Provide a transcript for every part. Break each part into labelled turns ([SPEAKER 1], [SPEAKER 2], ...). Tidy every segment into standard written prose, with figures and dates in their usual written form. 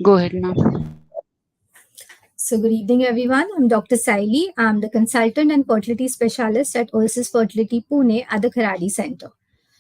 [SPEAKER 1] Go ahead, ma'am.
[SPEAKER 2] So, good evening, everyone. I'm Dr. Sayali. I'm the consultant and fertility specialist at Oasis Fertility Pune at the Kharadi Center.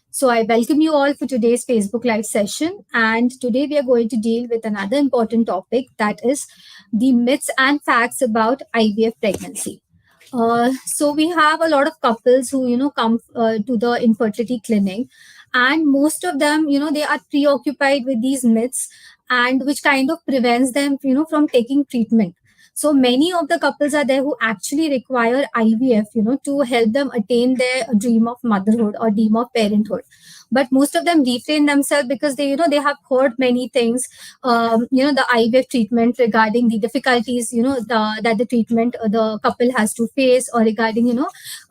[SPEAKER 2] So, I welcome you all for today's Facebook Live session. And today we are going to deal with another important topic, that is the myths and facts about IVF pregnancy. So we have a lot of couples who come to the infertility clinic, and most of them they are preoccupied with these myths, and which kind of prevents them from taking treatment. So many of the couples are there who actually require IVF to help them attain their dream of motherhood or dream of parenthood, but most of them refrain themselves because they have heard many things, the IVF treatment, regarding the difficulties that the treatment the couple has to face, or regarding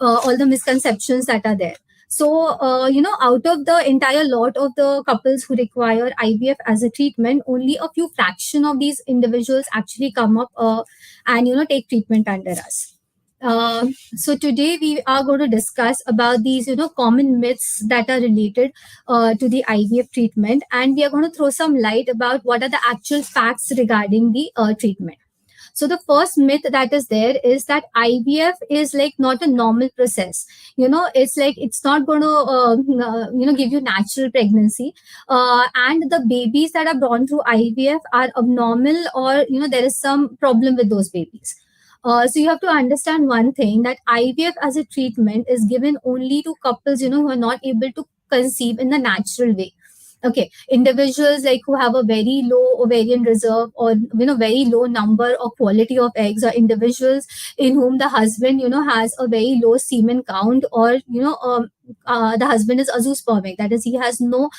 [SPEAKER 2] all the misconceptions that are there. So out of the entire lot of the couples who require IVF as a treatment, only a few fraction of these individuals actually come up and take treatment under us. So today we are going to discuss about these common myths that are related to the IVF treatment, and we are going to throw some light about what are the actual facts regarding the treatment. So the first myth that is there is that IVF is like not a normal process. It's like it's not going to give you natural pregnancy, and the babies that are born through IVF are abnormal, or there is some problem with those babies. So you have to understand one thing, that IVF as a treatment is given only to couples who are not able to conceive in the natural way. Okay, individuals like who have a very low ovarian reserve, or very low number or quality of eggs, or individuals in whom the husband has a very low semen count, or the husband is azoospermic, that is he has no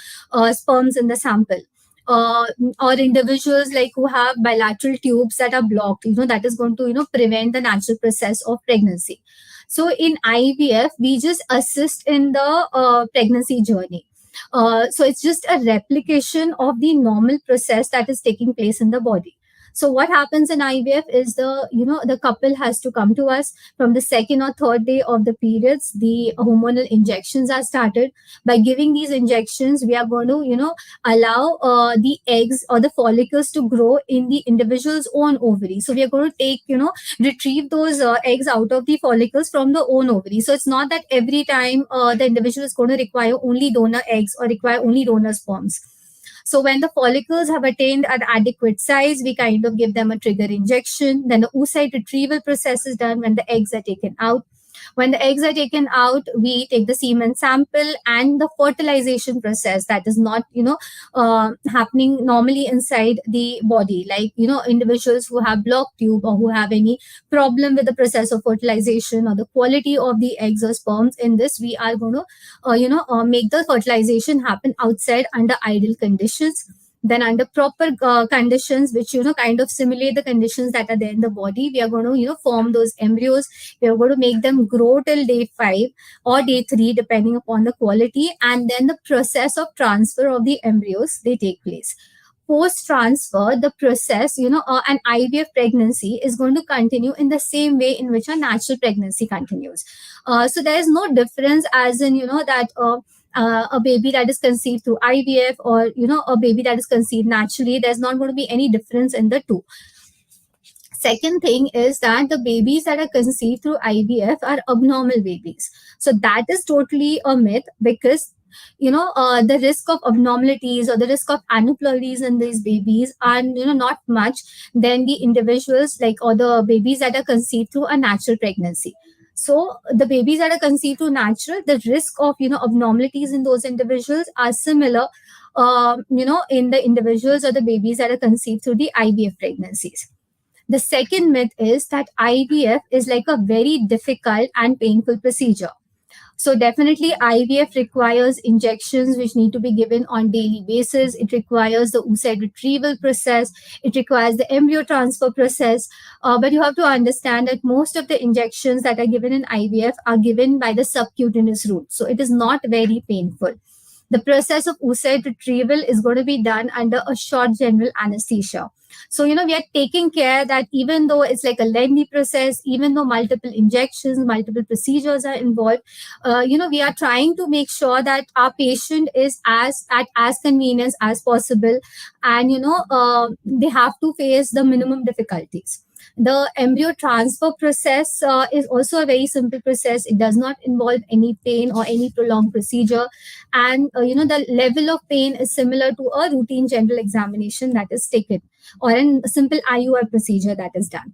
[SPEAKER 2] sperms in the sample, or individuals like who have bilateral tubes that are blocked, that is going to prevent the natural process of pregnancy. So in IVF we just assist in the pregnancy journey. So it's just a replication of the normal process that is taking place in the body. So what happens in IVF is the couple has to come to us from the second or third day of the periods. The hormonal injections are started. By giving these injections, we are going to allow the eggs or the follicles to grow in the individual's own ovary. So we are going to take retrieve those eggs out of the follicles from the own ovary. So it's not that every time the individual is going to require only donor eggs or require only donor sperms. So when the follicles have attained an adequate size, we kind of give them a trigger injection. Then the oocyte retrieval process is done when the eggs are taken out. When the eggs are taken out, we take the semen sample, and the fertilization process that is not, happening normally inside the body. Like, individuals who have blocked tube, or who have any problem with the process of fertilization or the quality of the eggs or sperms, in this, we are going to, make the fertilization happen outside under ideal conditions. Then under proper conditions, which kind of simulate the conditions that are there in the body, we are going to form those embryos. We are going to make them grow till day 5 or day 3, depending upon the quality, and then the process of transfer of the embryos, they take place. Post transfer, the process, an IVF pregnancy is going to continue in the same way in which a natural pregnancy continues. So there is no difference, as in that a baby that is conceived through IVF, or a baby that is conceived naturally, there's not going to be any difference in the two. Second thing is that the babies that are conceived through IVF are abnormal babies. So that is totally a myth, because the risk of abnormalities or the risk of aneuploidies in these babies are not much than the individuals, like, or the babies that are conceived through a natural pregnancy. So the babies that are conceived through natural, the risk of abnormalities in those individuals are similar in the individuals or the babies that are conceived through the IVF pregnancies. The second myth is that IVF is like a very difficult and painful procedure. So definitely IVF requires injections which need to be given on daily basis. It requires the oocyte retrieval process. It requires the embryo transfer process. But you have to understand that most of the injections that are given in IVF are given by the subcutaneous route. So it is not very painful. The process of oocyte retrieval is going to be done under a short general anesthesia. So, we are taking care that even though it's like a lengthy process, even though multiple injections, multiple procedures are involved, we are trying to make sure that our patient is as convenient as possible, and they have to face the minimum difficulties. The embryo transfer process is also a very simple process. It does not involve any pain or any prolonged procedure, and the level of pain is similar to a routine general examination that is taken, or a simple IUI procedure that is done.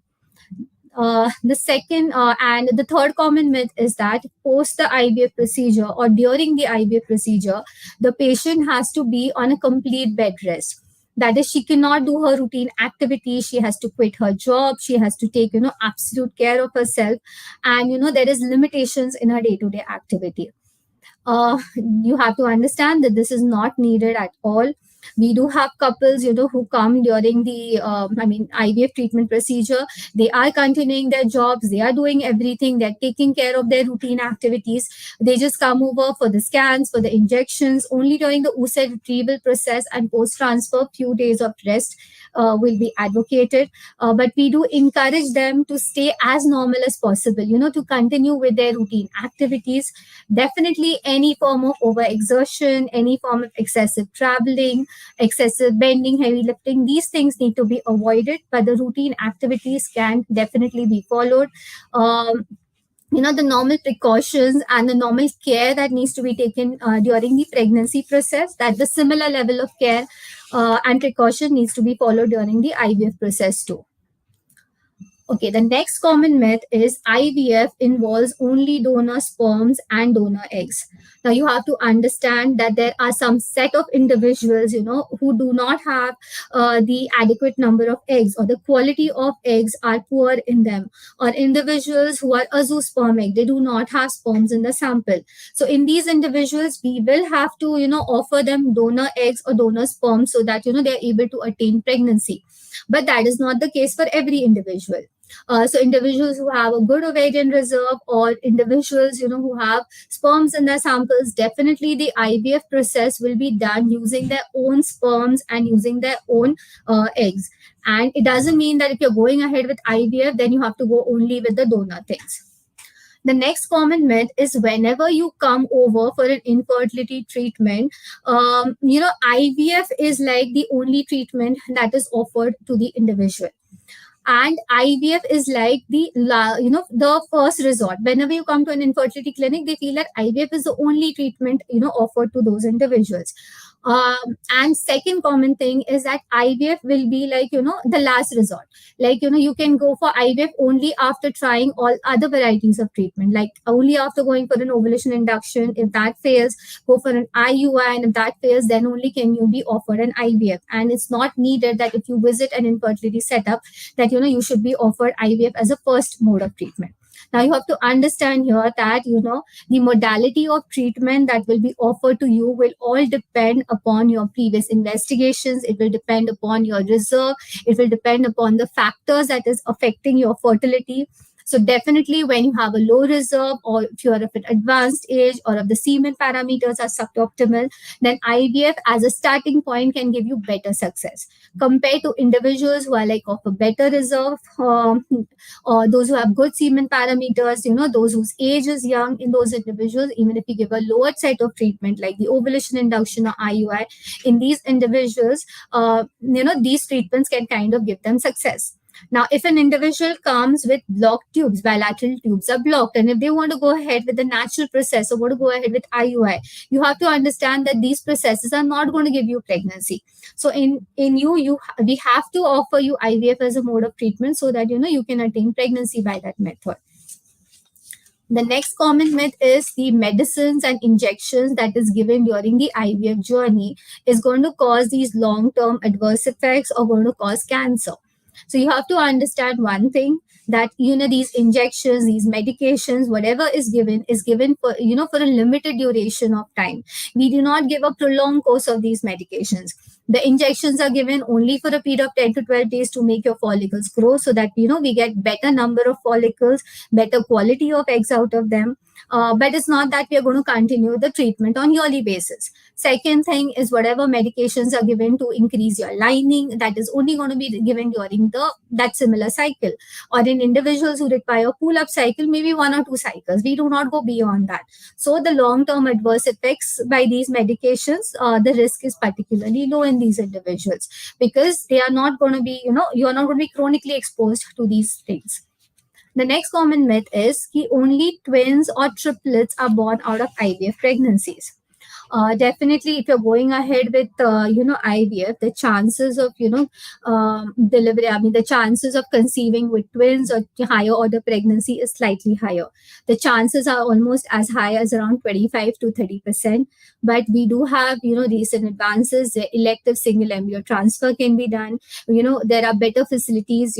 [SPEAKER 2] The second and the third common myth is that post the IVF procedure or during the IVF procedure, the patient has to be on a complete bed rest. That is, she cannot do her routine activities. She has to quit her job. She has to take, absolute care of herself. And, there is limitations in her day-to-day activity. You have to understand that this is not needed at all. We do have couples, who come during the, IVF treatment procedure. They are continuing their jobs. They are doing everything. They're taking care of their routine activities. They just come over for the scans, for the injections. Only during the oocyte retrieval process and post-transfer, few days of rest will be advocated. But we do encourage them to stay as normal as possible, to continue with their routine activities. Definitely any form of overexertion, any form of excessive traveling, excessive bending, heavy lifting, these things need to be avoided, but the routine activities can definitely be followed. The normal precautions and the normal care that needs to be taken during the pregnancy process, that the similar level of care and precaution needs to be followed during the IVF process too. Okay, the next common myth is IVF involves only donor sperms and donor eggs. Now, you have to understand that there are some set of individuals, who do not have the adequate number of eggs, or the quality of eggs are poor in them, or individuals who are azoospermic, they do not have sperms in the sample. So, in these individuals, we will have to, offer them donor eggs or donor sperm so that, they're able to attain pregnancy. But that is not the case for every individual. So individuals who have a good ovarian reserve, or individuals who have sperms in their samples, definitely the IVF process will be done using their own sperms and using their own eggs. And it doesn't mean that if you're going ahead with IVF, then you have to go only with the donor things. The next common myth is whenever you come over for an infertility treatment, IVF is like the only treatment that is offered to the individual. And IVF is like the first resort. Whenever you come to an infertility clinic, they feel that IVF is the only treatment offered to those individuals. And second common thing is that IVF will be like the last resort. Like you can go for IVF only after trying all other varieties of treatment, like only after going for an ovulation induction. If that fails, go for an IUI, and if that fails, then only can you be offered an IVF. And it's not needed that if you visit an infertility setup, that you should be offered IVF as a first mode of treatment. Now you have to understand here that the modality of treatment that will be offered to you will all depend upon your previous investigations. It will depend upon your reserve. It will depend upon the factors that is affecting your fertility. So definitely when you have a low reserve, or if you are of an advanced age, or if the semen parameters are suboptimal, then IVF as a starting point can give you better success compared to individuals who are like of a better reserve, or those who have good semen parameters, those whose age is young. In those individuals, even if you give a lower set of treatment like the ovulation induction or IUI, in these individuals, these treatments can kind of give them success. Now, if an individual comes with blocked tubes, bilateral tubes are blocked, and if they want to go ahead with the natural process or want to go ahead with IUI, you have to understand that these processes are not going to give you pregnancy. So we have to offer you IVF as a mode of treatment so that you can attain pregnancy by that method. The next common myth is the medicines and injections that is given during the IVF journey is going to cause these long-term adverse effects or going to cause cancer. So you have to understand one thing, that these injections, these medications, whatever is given for for a limited duration of time. We do not give a prolonged course of these medications. The injections are given only for a period of 10 to 12 days to make your follicles grow, so that we get better number of follicles, better quality of eggs out of them. But it's not that we are going to continue the treatment on yearly basis. Second thing is whatever medications are given to increase your lining, that is only going to be given during that similar cycle. Or in individuals who require pull-up cycle, maybe 1 or 2 cycles. We do not go beyond that. So the long-term adverse effects by these medications, the risk is particularly low in these individuals because they are not going to be, you are not going to be chronically exposed to these things. The next common myth is that only twins or triplets are born out of IVF pregnancies. Definitely, if you're going ahead with IVF, the chances of delivery, I mean the chances of conceiving with twins or higher order pregnancy is slightly higher. The chances are almost as high as around 25 to 30%. But we do have recent advances. The elective single embryo transfer can be done. There are better facilities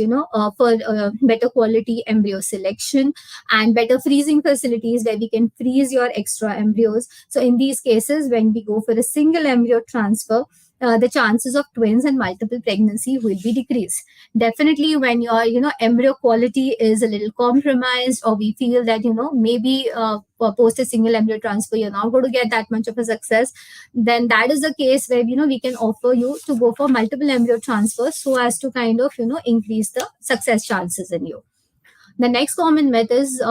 [SPEAKER 2] for better quality embryo selection and better freezing facilities where we can freeze your extra embryos. So in these cases, when we go for a single embryo transfer, the chances of twins and multiple pregnancy will be decreased. Definitely, when your embryo quality is a little compromised, or we feel that maybe post a single embryo transfer you're not going to get that much of a success, then that is the case where we can offer you to go for multiple embryo transfers so as to kind of increase the success chances in you. The next common myth is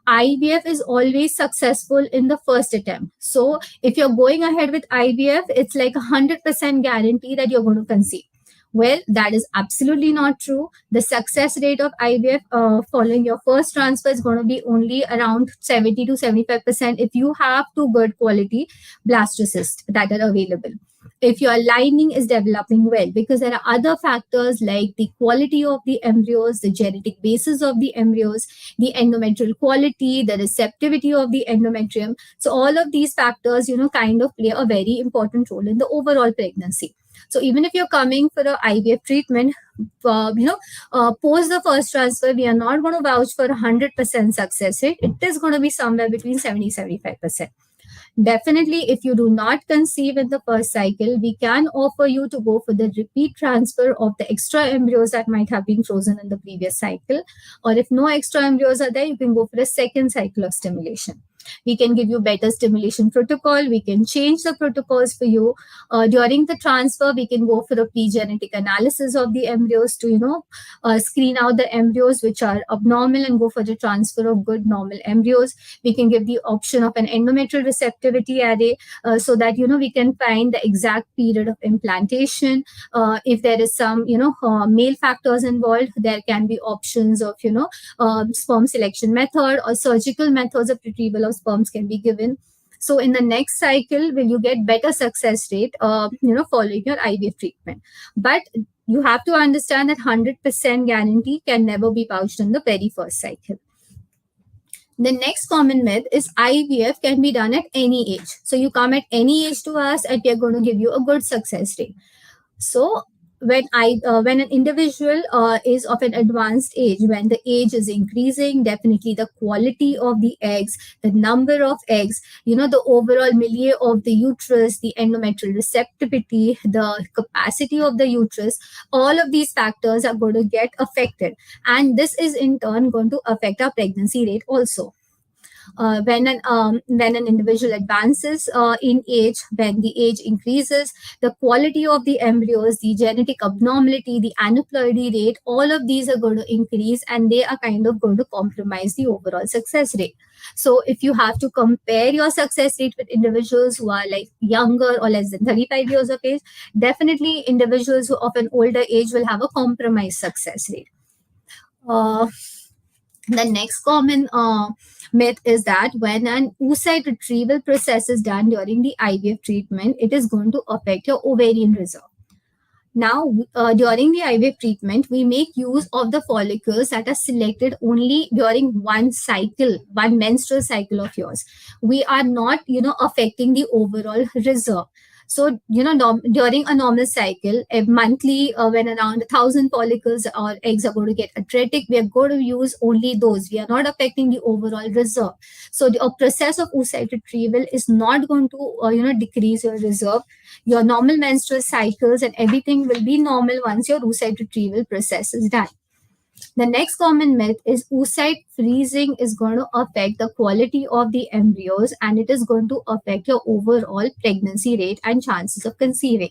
[SPEAKER 2] IVF is always successful in the first attempt. So if you're going ahead with IVF, it's like 100% guarantee that you're going to conceive. Well, that is absolutely not true. The success rate of IVF following your first transfer is going to be only around 70 to 75% if you have two good quality blastocysts that are available. If your lining is developing well, because there are other factors like the quality of the embryos, the genetic basis of the embryos, the endometrial quality, the receptivity of the endometrium. So all of these factors, kind of play a very important role in the overall pregnancy. So even if you're coming for an IVF treatment, post the first transfer, we are not going to vouch for 100% success rate. It is going to be somewhere between 70-75%. Definitely, if you do not conceive in the first cycle, we can offer you to go for the repeat transfer of the extra embryos that might have been frozen in the previous cycle. Or if no extra embryos are there, you can go for a second cycle of stimulation. We can give you better stimulation protocol. We can change the protocols for you. During the transfer, we can go for a pre-genetic analysis of the embryos to, screen out the embryos which are abnormal and go for the transfer of good normal embryos. We can give the option of an endometrial receptivity array so that, we can find the exact period of implantation. If there is some, male factors involved, there can be options of, sperm selection method or surgical methods of retrieval of sperms can be given. So in the next cycle, will you get better success rate, following your IVF treatment. But you have to understand that 100% guarantee can never be vouched in the very first cycle. The next common myth is IVF can be done at any age. So you come at any age to us and we are going to give you a good success rate. So when an individual is of an advanced age, when the age is increasing, definitely the quality of the eggs, the number of eggs, the overall milieu of the uterus, the endometrial receptivity, the capacity of the uterus, all of these factors are going to get affected. And this is in turn going to affect our pregnancy rate also. When an individual advances in age, when the age increases, the quality of the embryos, the genetic abnormality, the aneuploidy rate, all of these are going to increase and they are kind of going to compromise the overall success rate. So if you have to compare your success rate with individuals who are like younger or less than 35 years of age, definitely individuals who of an older age will have a compromised success rate. The next common myth is that when an oocyte retrieval process is done during the IVF treatment, it is going to affect your ovarian reserve. Now, during the IVF treatment, we make use of the follicles that are selected only during one cycle, one menstrual cycle of yours. We are not, affecting the overall reserve. So, during a normal cycle, a monthly, when around 1,000 follicles or eggs are going to get atretic, we are going to use only those. We are not affecting the overall reserve. So, the process of oocyte retrieval is not going to, decrease your reserve. Your normal menstrual cycles and everything will be normal once your oocyte retrieval process is done. The next common myth is oocyte freezing is going to affect the quality of the embryos and it is going to affect your overall pregnancy rate and chances of conceiving.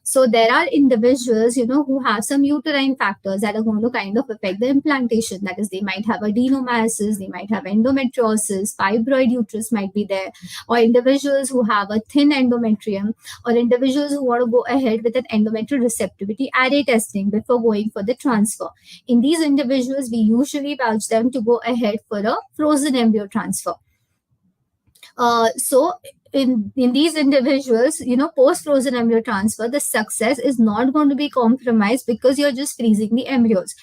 [SPEAKER 2] So there are individuals, who have some uterine factors that are going to kind of affect the implantation. That is, they might have adenomyosis, they might have endometriosis, fibroid uterus might be there, or individuals who have a thin endometrium, or individuals who want to go ahead with an endometrial receptivity array testing before going for the transfer. In these individuals, we usually vouch them to go ahead for a frozen embryo transfer. So in these individuals, post frozen embryo transfer, the success is not going to be compromised because you're just freezing the embryos.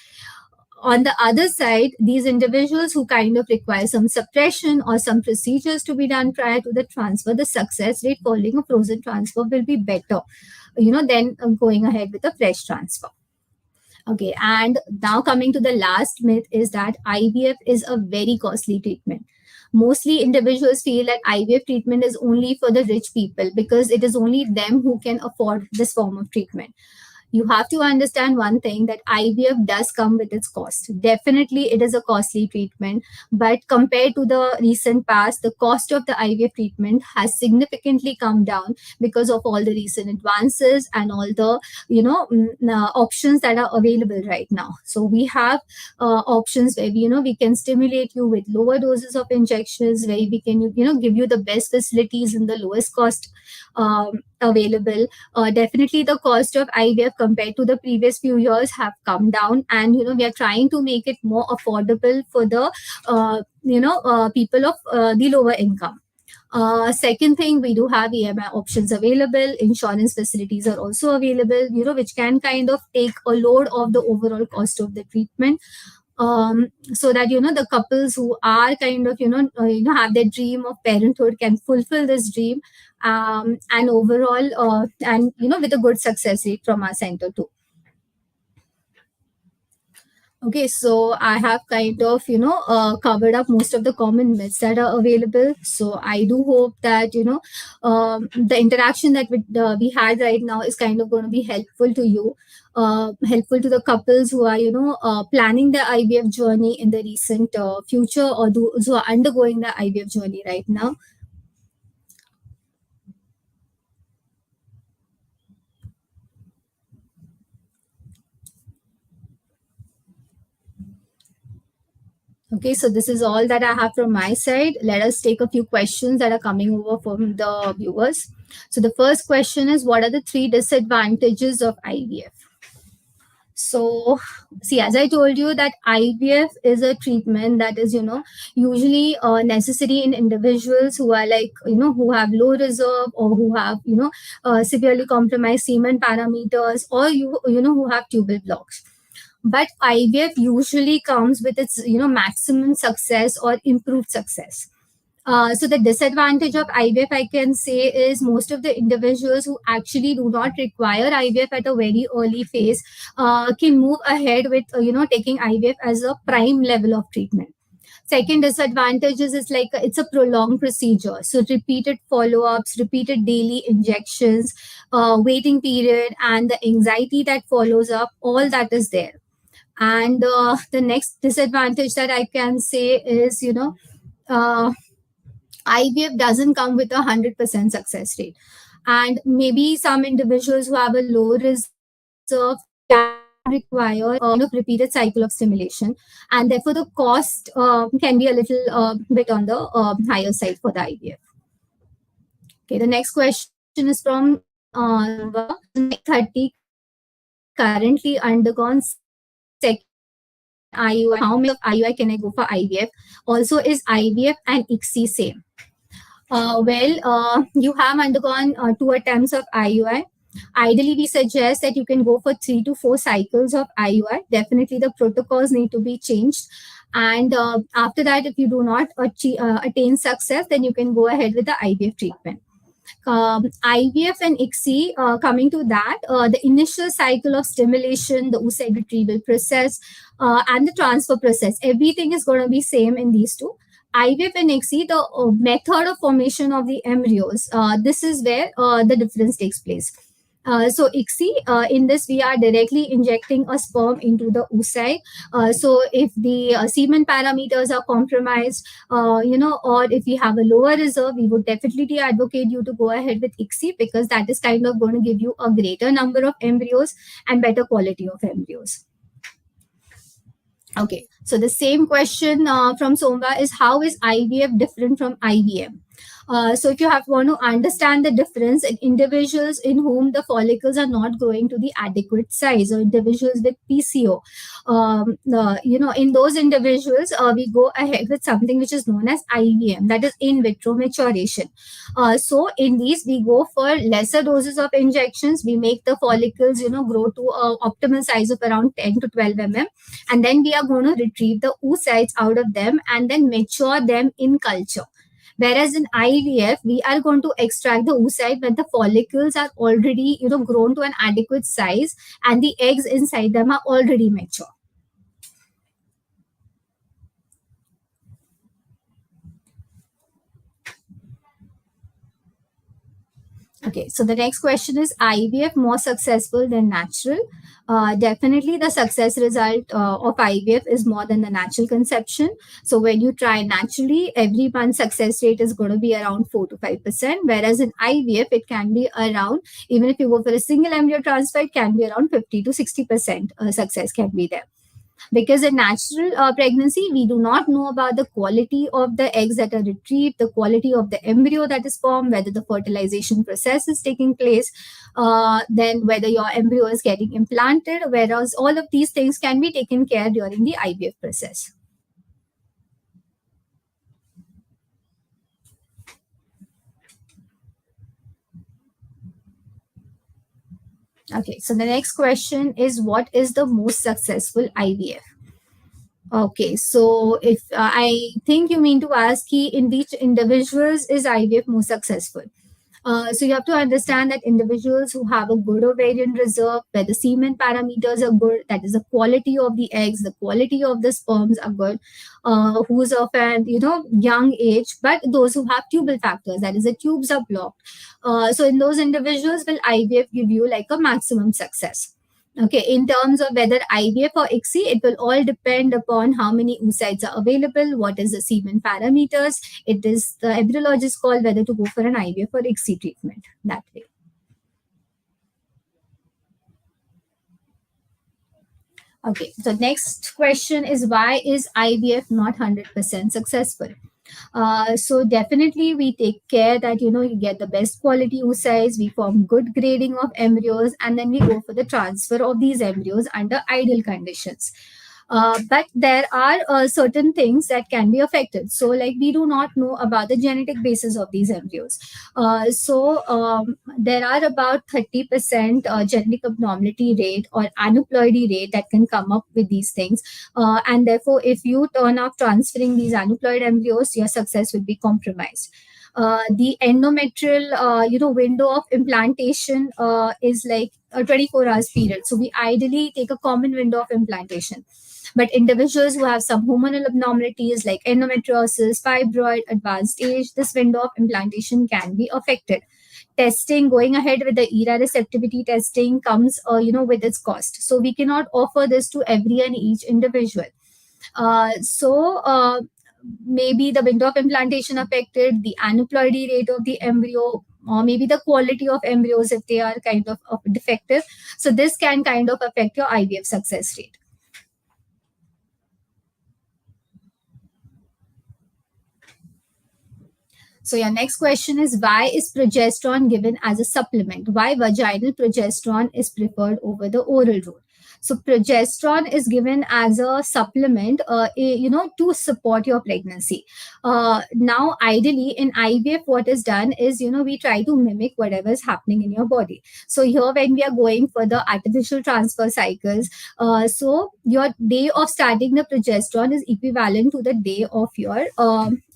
[SPEAKER 2] On the other side, these individuals who kind of require some suppression or some procedures to be done prior to the transfer, the success rate following a frozen transfer will be better, than going ahead with a fresh transfer. Okay, and now coming to the last myth is that IVF is a very costly treatment. Mostly individuals feel that IVF treatment is only for the rich people because it is only them who can afford this form of treatment. You have to understand one thing, that IVF does come with its cost. Definitely, it is a costly treatment, but compared to the recent past, the cost of the IVF treatment has significantly come down because of all the recent advances and all the options that are available right now. So we have options where we can stimulate you with lower doses of injections, where we can give you the best facilities in the lowest cost available. Definitely the cost of IVF compared to the previous few years have come down, and we are trying to make it more affordable for the people of the lower income. Second thing, we do have EMI options available. Insurance facilities are also available, which can kind of take a load of the overall cost of the treatment. So that the couples who are kind of have their dream of parenthood can fulfill this dream, and overall and with a good success rate from our center too. Okay, so I have kind of covered up most of the common myths that are available. So I do hope that the interaction that we had right now is kind of going to be helpful to you, helpful to the couples who are planning their IVF journey in the recent future, or those who are undergoing the IVF journey right now. Okay, so this is all that I have from my side. Let us take a few questions that are coming over from the viewers. So the first question is, what are the 3 disadvantages of IVF? So, see, as I told you, that IVF is a treatment that is, usually necessary in individuals who are like, who have low reserve, or who have, severely compromised semen parameters, or who have tubal blocks. But IVF usually comes with its maximum success or improved success. So the disadvantage of IVF, I can say, is most of the individuals who actually do not require IVF at a very early phase can move ahead with taking IVF as a prime level of treatment. Second disadvantage is like it's a prolonged procedure. So repeated follow-ups, repeated daily injections, waiting period, and the anxiety that follows up, all that is there. And the next disadvantage that I can say is, IVF doesn't come with 100% success rate. And maybe some individuals who have a low reserve can require repeated cycle of stimulation. And therefore, the cost can be a little bit on the higher side for the IVF. Okay, the next question is from 30, currently undergone second IUI. How many of IUI can I go for IVF? Also, is IVF and ICSI same? You have undergone 2 attempts of IUI. Ideally, we suggest that you can go for 3 to 4 cycles of IUI. Definitely, the protocols need to be changed. And after that, if you do not attain success, then you can go ahead with the IVF treatment. IVF and ICSI, coming to that, the initial cycle of stimulation, the oocyte retrieval process, and the transfer process, everything is going to be same in these two. IVF and ICSI, the method of formation of the embryos, this is where the difference takes place. So ICSI, in this we are directly injecting a sperm into the oocyte. So if the semen parameters are compromised, or if we have a lower reserve, we would definitely advocate you to go ahead with ICSI, because that is kind of going to give you a greater number of embryos and better quality of embryos. Okay, so the same question from Somva is, how is IVF different from IVM? So if you want to understand the difference in individuals in whom the follicles are not growing to the adequate size, or individuals with PCO, in those individuals, we go ahead with something which is known as IVM, that is in vitro maturation. So in these, we go for lesser doses of injections. We make the follicles, grow to an optimal size of around 10 to 12 mm, and then we are going to retrieve the oocytes out of them and then mature them in culture. Whereas in IVF, we are going to extract the oocyte when the follicles are already, grown to an adequate size and the eggs inside them are already mature. Okay, so the next question is, IVF more successful than natural? Definitely the success result of IVF is more than the natural conception. So when you try naturally, every month success rate is going to be around 4 to 5%, whereas in IVF, it can be around, even if you go for a single embryo transfer, it can be around 50 to 60% success can be there. Because in natural pregnancy, we do not know about the quality of the eggs that are retrieved, the quality of the embryo that is formed, whether the fertilization process is taking place, then whether your embryo is getting implanted, whereas all of these things can be taken care during the IVF process. Okay, so the next question is, what is the most successful IVF? Okay, so if I think you mean to ask in which individuals is IVF more successful. So you have to understand that individuals who have a good ovarian reserve, where the semen parameters are good, that is the quality of the eggs, the quality of the sperms are good, who's of an young age, but those who have tubal factors, that is the tubes are blocked. So in those individuals, will IVF give you like a maximum success? Okay, in terms of whether IVF or ICSI, it will all depend upon how many oocytes are available, what is the semen parameters. It is the embryologist's call whether to go for an IVF or ICSI treatment that way. Okay, so next question is, why is IVF not 100% successful? So definitely we take care that you get the best quality oocytes, we form good grading of embryos, and then we go for the transfer of these embryos under ideal conditions. But there are certain things that can be affected. So, like, we do not know about the genetic basis of these embryos. There are about 30% genetic abnormality rate or aneuploidy rate that can come up with these things. And therefore, if you turn up transferring these aneuploid embryos, your success will be compromised. The endometrial, window of implantation is like a 24 hours period. So we ideally take a common window of implantation. But individuals who have some hormonal abnormalities like endometriosis, fibroid, advanced age, this window of implantation can be affected. Testing, going ahead with the ERA receptivity testing comes, with its cost. So we cannot offer this to every and each individual. Maybe the window of implantation affected, the aneuploidy rate of the embryo, or maybe the quality of embryos if they are kind of defective. So this can kind of affect your IVF success rate. So your next question is, why is progesterone given as a supplement? Why vaginal progesterone is preferred over the oral route? So progesterone is given as a supplement, to support your pregnancy. Now, ideally in IVF, what is done is, we try to mimic whatever is happening in your body. So here, when we are going for the artificial transfer cycles, so your day of starting the progesterone is equivalent to the day of your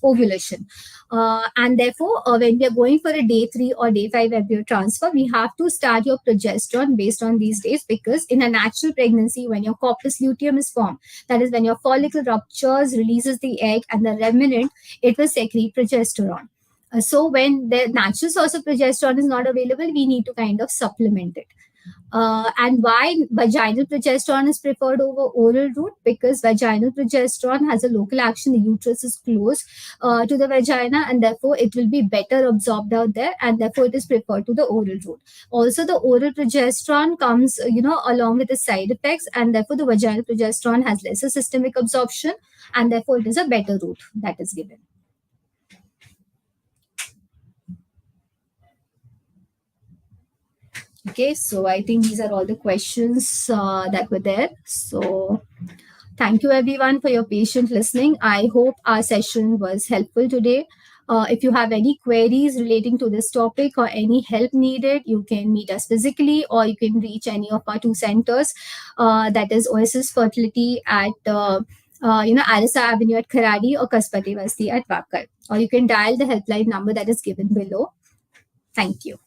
[SPEAKER 2] ovulation. And therefore, when we are going for a day 3 or day 5 embryo transfer, we have to start your progesterone based on these days, because in a natural pregnancy, when your corpus luteum is formed, that is when your follicle ruptures, releases the egg, and the remnant, it will secrete progesterone. So when the natural source of progesterone is not available, we need to kind of supplement it. And why vaginal progesterone is preferred over oral route? Because vaginal progesterone has a local action. The uterus is close to the vagina, and therefore it will be better absorbed out there, and therefore it is preferred to the oral route. Also, the oral progesterone comes, along with the side effects, and therefore the vaginal progesterone has lesser systemic absorption, and therefore it is a better route that is given. Okay, so I think these are all the questions that were there. So thank you everyone for your patient listening. I hope our session was helpful today. If you have any queries relating to this topic or any help needed, you can meet us physically or you can reach any of our 2 centers. That is Oasis Fertility at Arisa Avenue at Kharadi or Kaspati Vasti at Vakar. Or you can dial the helpline number that is given below. Thank you.